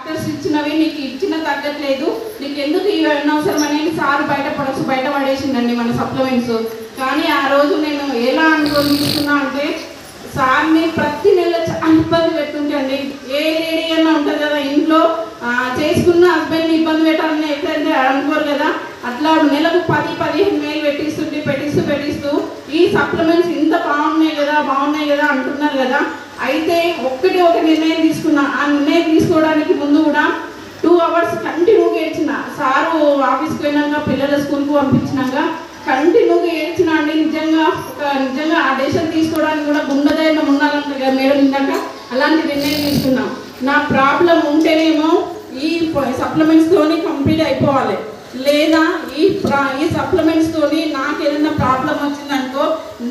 Doctors ఇచ్చినవి నీకు ఇచ్చిన తగ్గట్లేదు, నీకు ఎందుకు ఇవి అనవసరం అనేది సార్ బయట పడేసిందండి మన సప్లిమెంట్స్. కానీ ఆ రోజు నేను ఎలా అనుకోని తీసుకున్నా అంటే సార్ని ప్రతి నెల చాలా ఇబ్బంది పెడుతుంటండి. ఏ లేడీ అన్నా ఉంటుంది కదా ఇంట్లో చేసుకున్న హస్బెండ్ని ఇబ్బంది పెట్టాలని ఎక్కడైతే అనుకోరు కదా, అట్లా నెలకు 10-15 వేలు పెట్టిస్తూ ఈ సప్లిమెంట్స్ ఇంత బాగున్నాయి కదా అంటున్నారు కదా. అయితే ఒక నిర్ణయం తీసుకున్నా. ఆ నిర్ణయం తీసుకోవడానికి ముందు కూడా 2 hours కంటిన్యూగా ఏడ్చిన. సారు ఆఫీస్కి పోయినాక పిల్లల స్కూల్కి పంపించినాక కంటిన్యూగా ఏడ్చిన అండి. నిజంగా ఆ డెసిషన్ తీసుకోవడానికి కూడా గుండెధైర్యం ఉండాలంట కదా మేడం. ఇందాక అలాంటి నిర్ణయం తీసుకున్నాం. నా ప్రాబ్లం ఉంటేనేమో ఈ సప్లిమెంట్స్తోని కంప్లీట్ అయిపోవాలి, లేదా ఈ సప్లిమెంట్స్తోని నాకు ఏదైనా ప్రాబ్లం వచ్చిందనుకో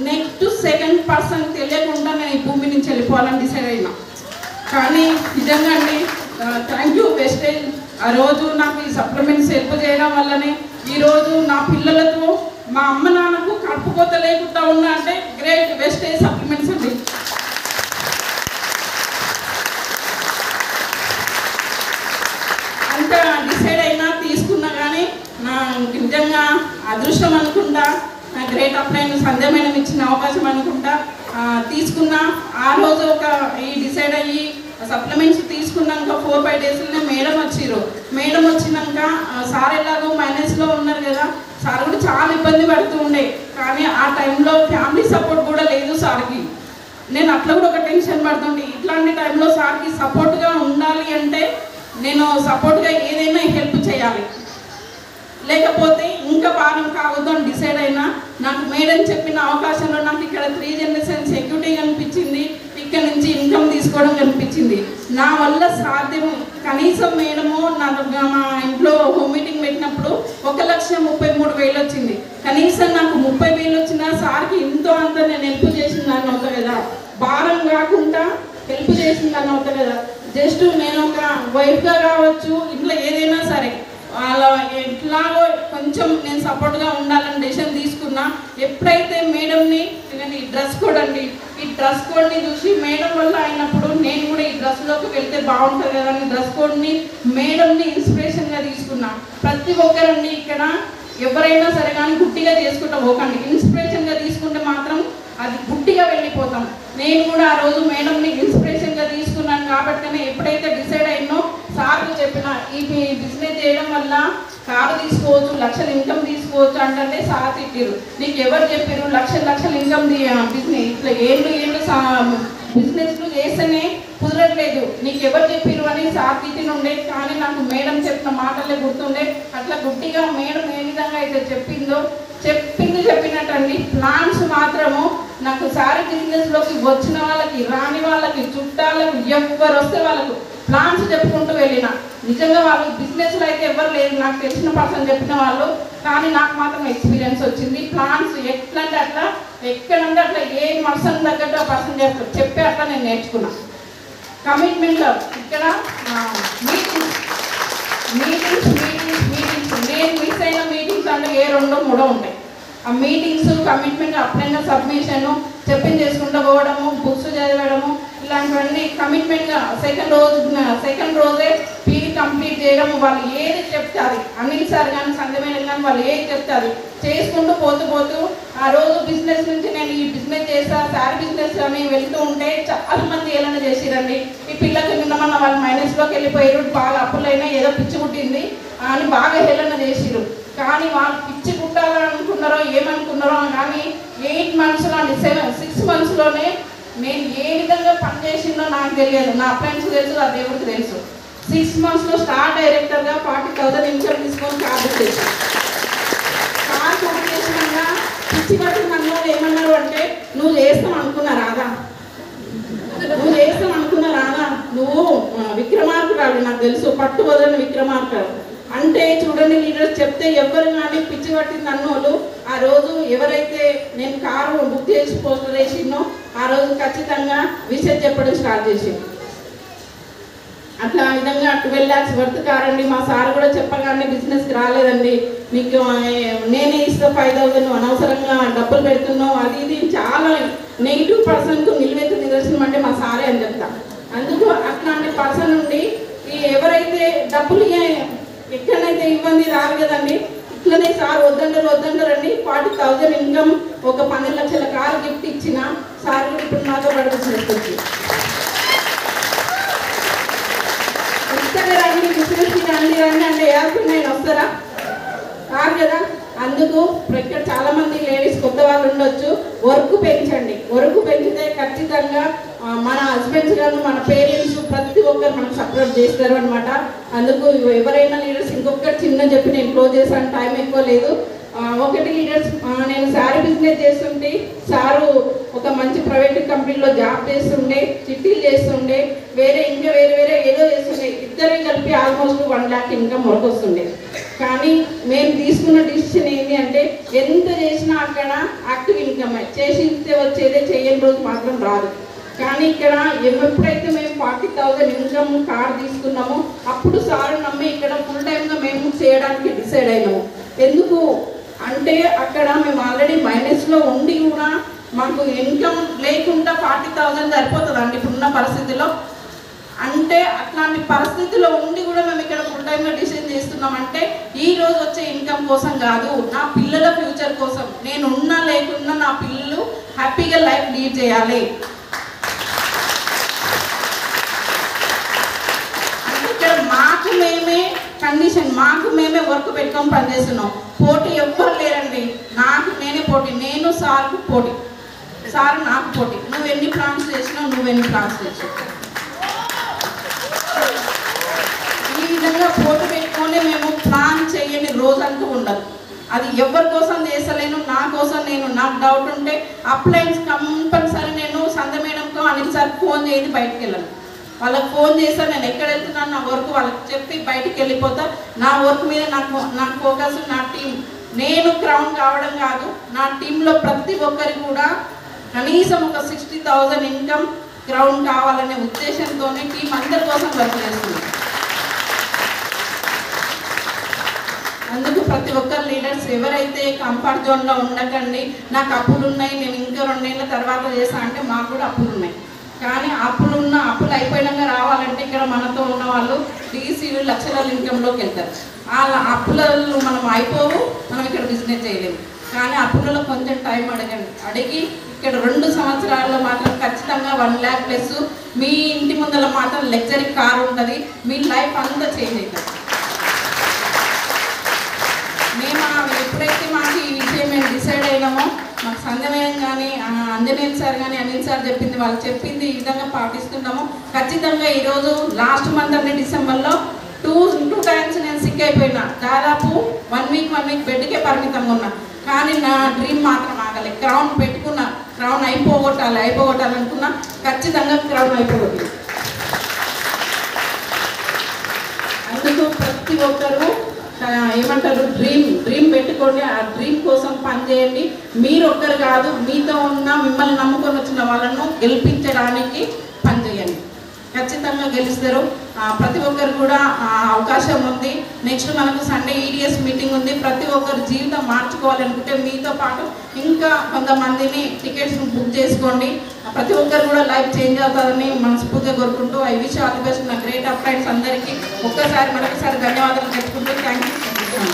నెక్స్ట్ సెకండ్ పర్సన్ తెలియకుండా నేను ఈ భూమి నుంచి వెళ్ళిపోవాలని డిసైడ్ అయినా. కానీ నిజంగా అండి థ్యాంక్ యూ వెస్టేజ్. ఆ రోజు నాకు ఈ సప్లిమెంట్స్ హెల్ప్ చేయడం వల్లనే ఈరోజు నా పిల్లలతో మా అమ్మ నాన్నకు కడుపుకోత లేకుండా ఉన్నా అంటే గ్రేట్ వెస్టేజ్ సప్లిమెంట్స్ అండి. అంత డిసైడ్ అయినా తీసుకున్నా కానీ నా నిజంగా అదృష్టం అనుకుంటా, నా గ్రేట్ అప్లైన్ సంధ్య మేడం ఇచ్చిన అవకాశం అనుకుంటా తీసుకున్నా. ఆ రోజు ఈ డిసైడ్ అయ్యి సప్లిమెంట్స్ తీసుకున్నాక 4-5 daysలోనే మేడం వచ్చిర్రు. మేడం వచ్చినాక సార్ ఎలాగో మైనస్లో ఉన్నారు కదా, సార్ కూడా చాలా ఇబ్బంది పడుతూ ఉండే. కానీ ఆ టైంలో ఫ్యామిలీ సపోర్ట్ కూడా లేదు సార్కి. నేను అట్లా కూడా ఒక టెన్షన్ పడుతుండే. ఇట్లాంటి టైంలో సార్కి సపోర్ట్గా ఉండాలి అంటే నేను సపోర్ట్గా ఏదైనా హెల్ప్ చేయాలి, లేకపోతే ఇంకా భారం కావద్దు అని డిసైడ్ అయినా. నాకు మేడం చెప్పిన అవకాశంలో నాకు ఇక్కడ 3 generations సెక్యూరిటీ కనిపించింది, ఇక్కడ నుంచి ఇన్కమ్ తీసుకోవడం కనిపించింది. నా వల్ల సాధ్యం. కనీసం మేడము మా ఇంట్లో హోమ్ మీటింగ్ పెట్టినప్పుడు 1,33,000 వచ్చింది. కనీసం నాకు 30,000 వచ్చినా సార్కి ఇంతో అంత నేను హెల్ప్ చేసిందని అవుతా కదా, భారం కాకుండా హెల్ప్ చేసిందని అవుతా కదా. జస్ట్ నేను ఒక వైఫ్గా కావచ్చు, ఇట్లా ఏదైనా సరే అలా ఎట్లాగో కొంచెం నేను సపోర్ట్గా ఉండాలని డెసిషన్ తీసుకున్నా. ఎప్పుడైతే మేడంని ఈ డ్రెస్ కోడ్ అండి, ఈ డ్రెస్ కోడ్ని చూసి మేడం వల్ల అయినప్పుడు నేను కూడా ఈ డ్రెస్లోకి వెళ్తే బాగుంటుంది కదా అని డ్రెస్ కోడ్ని మేడంని ఇన్స్పిరేషన్గా తీసుకున్నా. ప్రతి ఒక్కరండి ఇక్కడ ఎవరైనా సరే కానీ గుట్టిగా చేసుకుంటా పోకండి, ఇన్స్పిరేషన్గా తీసుకుంటే మాత్రం అది గుట్టిగా వెళ్ళిపోతాం. నేను కూడా ఆ రోజు మేడంని ఇన్స్పిరేషన్గా తీసుకున్నాను. కాబట్టి ఎప్పుడైతే డిసైడ్ అయినో సార్కు చెప్పిన ఈ బిజినెస్ చేయడం వల్ల కారు తీసుకోవచ్చు, లక్షల ఇన్కమ్ తీసుకోవచ్చు అంటే సార్ తిట్టిరు. నీకు ఎవరు చెప్పారు లక్షల ఇన్కమ్ బిజినెస్ ఇట్లా ఏళ్ళు బిజినెస్లు చేస్తేనే కుదరట్లేదు, నీకు ఎవరు చెప్పారు అని సార్ తిట్టినుండే. కానీ నాకు మేడం చెప్పిన మాటలే గుర్తుండే. అట్లా గుట్టిగా మేడం ఏ విధంగా అయితే చెప్పినట్టండి ప్లాన్స్ మాత్రము నాకు సారీ బిజినెస్లోకి వచ్చిన వాళ్ళకి, రాని వాళ్ళకి, చుట్టాలకు, ఎవరు వస్తే వాళ్ళకు ప్లాన్స్ చెప్పుకుంటూ వెళ్ళిన. నిజంగా వాళ్ళు బిజినెస్లో అయితే ఎవరు లేదు, నాకు తెలిసిన పర్సన్ చెప్పిన వాళ్ళు. కానీ నాకు మాత్రం ఎక్స్పీరియన్స్ వచ్చింది. ప్లాన్స్ ఎట్లంటే అట్లా, ఎక్కడంటే అట్లా ఏ పర్సన్ తగ్గట్టు ఆ పర్సన్ చెప్పే అట్లా నేను నేర్చుకున్నా. కమిట్మెంట్లో ఇక్కడ మీటింగ్స్ నేను మిస్ అయిన మీటింగ్స్ అంటే 2-3 ఉంటాయి. ఆ మీటింగ్స్ కమిట్మెంట్ అప్పుడైనా సబ్మిషన్ చెప్పింది చేసుకుంటూ పోవడము, బుక్స్ చదవడము, ఇలాంటివన్నీ కమిట్మెంట్గా సెకండ్ రోజే పీడి కంప్లీట్ చేయడము. వాళ్ళు ఏది చెప్తే అది, అనిల్ సార్ కానీ సంధ్య మేడం కానీ వాళ్ళు ఏది చెప్తే అది చేసుకుంటూ పోతూ ఆ రోజు బిజినెస్ నుంచి నేను ఈ బిజినెస్ చేస్తా, శారీ బిజినెస్ అని వెళ్తూ ఉంటే చాలా మంది ఏమైనా చేసిరండి. ఈ పిల్లకి నిన్నమన్న వాళ్ళు మైనస్లోకి వెళ్ళిపోయారు, బాగా అప్పులైనా ఏదో పిచ్చి పుట్టింది అని బాగా హేళన చేసిరు. కానీ వాళ్ళు పిచ్చి పుట్టాలనుకున్నారో ఏమనుకున్నారో కానీ 8 months లాంటి 6 monthsలోనే నేను ఏ విధంగా పనిచేసిందో నాకు తెలియదు, నా ఫ్రెండ్స్ తెలుసు, ఆ దేవుడికి తెలుసు. 6 monthsలో స్టార్ డైరెక్టర్గా 40,000 ఇన్కమ్ తీసుకొని కార్డు చేశాను. కార్ పూర్తి చేసినాక పిచ్చి పట్టిన నన్ను ఏమన్నారు అంటే నువ్వు చేస్తాం అనుకున్నా రాదా, నువ్వు విక్రమార్కురాలు, నాకు తెలుసు పట్టు వదలని విక్రమార్కురాలు అంటే. చూడండి లీడర్స్ చెప్తే ఎవరు కానీ పిచ్చి పట్టింది అన్నోళ్ళు ఆ రోజు ఎవరైతే నేను కారు బుక్ చేసి పోస్టర్ వేసినో ఆ రోజు ఖచ్చితంగా విషయం చెప్పడం స్టార్ట్ చేసింది. అట్లా విధంగా 12 lakhs వర్త్ కారండి. మా సార్ కూడా చెప్పగానే బిజినెస్కి రాలేదండి, మీకు నేనే ఇస్తా 5,000, అనవసరంగా డబ్బులు పెడుతున్నావు అది ఇది చాలా నెగిటివ్ పర్సన్కు నిలువెత్తు నిదర్శనం అంటే మా సారే అని చెప్తా. అందుకు అట్లాంటి పర్సన్ నుండి ఎవరైతే డబ్బులు ఎక్కడైతే ఇబ్బంది రాదు కదండి. ఇట్లనే సార్ వద్దంటారండి. 40,000 ఇన్కమ్, ఒక 12 లక్షల కారు గిఫ్ట్ ఇచ్చిన సార్ కూడా ఇప్పుడు నాతో పడుతుంది. రండి బిజినెస్కి రండి అంటే ఏర్పడి నేను వస్తారా? కాదు కదా. అందుకు ఇక్కడ చాలా మంది లేడీస్ కొత్త వాళ్ళు ఉండొచ్చు. వర్క్ పెంచండి. వర్క్ పెంచితే ఖచ్చితంగా మన హస్బెండ్స్ గాను మన పేరెంట్స్ ప్రతి ఒక్కరు మనకు సపోర్ట్ చేస్తారు అనమాట. అందుకు ఎవరైనా లీడర్స్ ఇంకొకటి చిన్న చెప్పి నేను క్లోజ్ చేశాను, టైం ఎక్కువ లేదు. ఒకటి లీడర్స్, నేను శారీ బిజినెస్ చేస్తుంటే సారు ఒక మంచి ప్రైవేట్ కంపెనీలో జాబ్ చేస్తుండే, చిట్టీలు చేస్తుండే, వేరే ఏదో చేస్తుండే. ఇద్దరే కలిపి ఆల్మోస్ట్ 1 lakh ఇన్కమ్ వరకు వస్తుండే. కానీ మేము తీసుకున్న డిసిషన్ ఏంటి అంటే ఎంత చేసినా అక్కడ యాక్టివ్ ఇన్కమ్ చేసిస్తే వచ్చేదే, చేయని రోజు మాత్రం రాదు. కానీ ఇక్కడ ఎప్పుడైతే మేము 40,000 ఇన్కమ్ కార్ తీసుకున్నామో అప్పుడు సార్ నమ్మి ఇక్కడ ఫుల్ టైమ్గా మేము చేయడానికి డిసైడ్ అయినాము. ఎందుకు అంటే అక్కడ మేము ఆల్రెడీ మైనస్లో ఉండి కూడా మాకు ఇన్కమ్ లేకుండా 40,000 సరిపోతుందండి ఇప్పుడున్న పరిస్థితిలో. అంటే అట్లాంటి పరిస్థితిలో ఉండి కూడా మేము ఇక్కడ ఫుల్ టైమ్గా డిసిషన్ చేస్తున్నామంటే ఈ రోజు వచ్చే ఇన్కమ్ కోసం కాదు, నా పిల్లల ఫ్యూచర్ కోసం. నేను ఉన్నా లేకున్నా నా పిల్లలు హ్యాపీగా లైఫ్ లీడ్ చేయాలి. ఇక్కడ మాకు మేమే కండిషన్, మాకు మేమే వర్క్ పెట్టుకొని పనిచేస్తున్నాం. పోటీ ఎవ్వరు లేరండి. నాకు నేనే పోటీ. నేను సార్కు పోటీ, సార్ నాకు పోటీ. నువ్వు ఎన్ని ప్లాన్స్ చేసినావు, నువ్వెన్ని ప్లాన్స్ చేసావు. ఈ విధంగా పోటీ పెట్టుకొని మేము ప్లాన్ చేయని రోజంటూ ఉండదు. అది ఎవరి కోసం చేస్తలేను, నా కోసం నేను. నాకు డౌట్ ఉంటే అప్లైన్స్ కంపల్సరీ నేను సంధ్య మేడంతో అనిల్ సార్ ఫోన్ చేసి బయటకు వెళ్ళను. వాళ్ళకి ఫోన్ చేస్తాను, నేను ఎక్కడ వెళ్తున్నాను నా వర్క్ వాళ్ళకి చెప్పి బయటికి వెళ్ళిపోతా. నా వర్క్ మీద నాకు ఫోకస్, నా టీం. నేను క్రౌన్ కావడం కాదు, నా టీంలో ప్రతి ఒక్కరికి కూడా కనీసం ఒక 60,000 ఇన్కమ్ క్రౌన్ కావాలనే ఉద్దేశంతోనే టీం అందరి కోసం వర్క్ చేస్తుంది. అందుకు ప్రతి ఒక్కరు లీడర్స్ ఎవరైతే కంఫర్ట్ జోన్లో ఉండకండి. నాకు అప్పులు ఉన్నాయి, నేను ఇంకా 2 ఏళ్ళ తర్వాత చేస్తా అంటే మాకు కూడా అప్పులు ఉన్నాయి. కానీ అప్పులు అయిపోయినాక రావాలంటే ఇక్కడ మనతో ఉన్న వాళ్ళు డీసీలు లక్షల ఇన్కంలోకి వెళ్తారు. వాళ్ళ అప్పులలో మనం అయిపోవు, మనం ఇక్కడ బిజినెస్ చేయలేము. కానీ అప్పులలో కొంచెం టైం అడిగి ఇక్కడ 2 సంవత్సరాల్లో మాత్రం ఖచ్చితంగా 1 lakh ప్లస్ మీ ఇంటి ముందర మాత్రం లగ్జరీ కార్ ఉంటుంది. మీ లైఫ్ అంతా చేంజ్ అవుతుంది. ఎప్పుడైతే మాకు ఈ విషయం మేము డిసైడ్ అయినామో మాకు సంధ్యమేయం కానీ అంజనేయులు సార్ కానీ అనిల్ సార్ చెప్పింది, వాళ్ళు చెప్పింది ఈ విధంగా పాటిస్తున్నాము. ఖచ్చితంగా ఈరోజు లాస్ట్ మంత్ అంటే డిసెంబర్లో 2 times నేను సిక్ అయిపోయినా. దాదాపు 1 week బెడ్కే పరిమితంగా ఉన్నా. కానీ నా డ్రీమ్ మాత్రం ఆగలే. క్రౌన్ పెట్టుకున్నా, క్రౌన్ అయిపోగొట్టాలనుకున్నా. ఖచ్చితంగా క్రౌన్ అయిపోగొట్టాలి. అందుకు ప్రతి ఒక్కరు ఏమంటారు డ్రీమ్ పెట్టుకోండి. ఆ డ్రీమ్ కోసం పనిచేయండి. మీరు ఒక్కరు కాదు, మీతో ఉన్న మిమ్మల్ని నమ్ముకొని వచ్చిన వాళ్ళను గెలిపించడానికి పనిచేయండి. ఖచ్చితంగా గెలుస్తారు. ప్రతి ఒక్కరు కూడా అవకాశం ఉంది. నెక్స్ట్ మనకు సండే ఈడిఎస్ మీటింగ్ ఉంది. ప్రతి ఒక్కరు జీవితం మార్చుకోవాలనుకుంటే మీతో పాటు ఇంకా కొంతమందిని టికెట్స్ బుక్ చేసుకోండి. ప్రతి ఒక్కరు కూడా లైఫ్ చేంజ్ అవుతుందని మనస్ఫూర్తిగా కోరుకుంటూ I wish all the best. నా గ్రేట్ అప్లైన్స్ అందరికీ మరొకసారి ధన్యవాదాలు చెప్పుకుంటూ థ్యాంక్ యూ.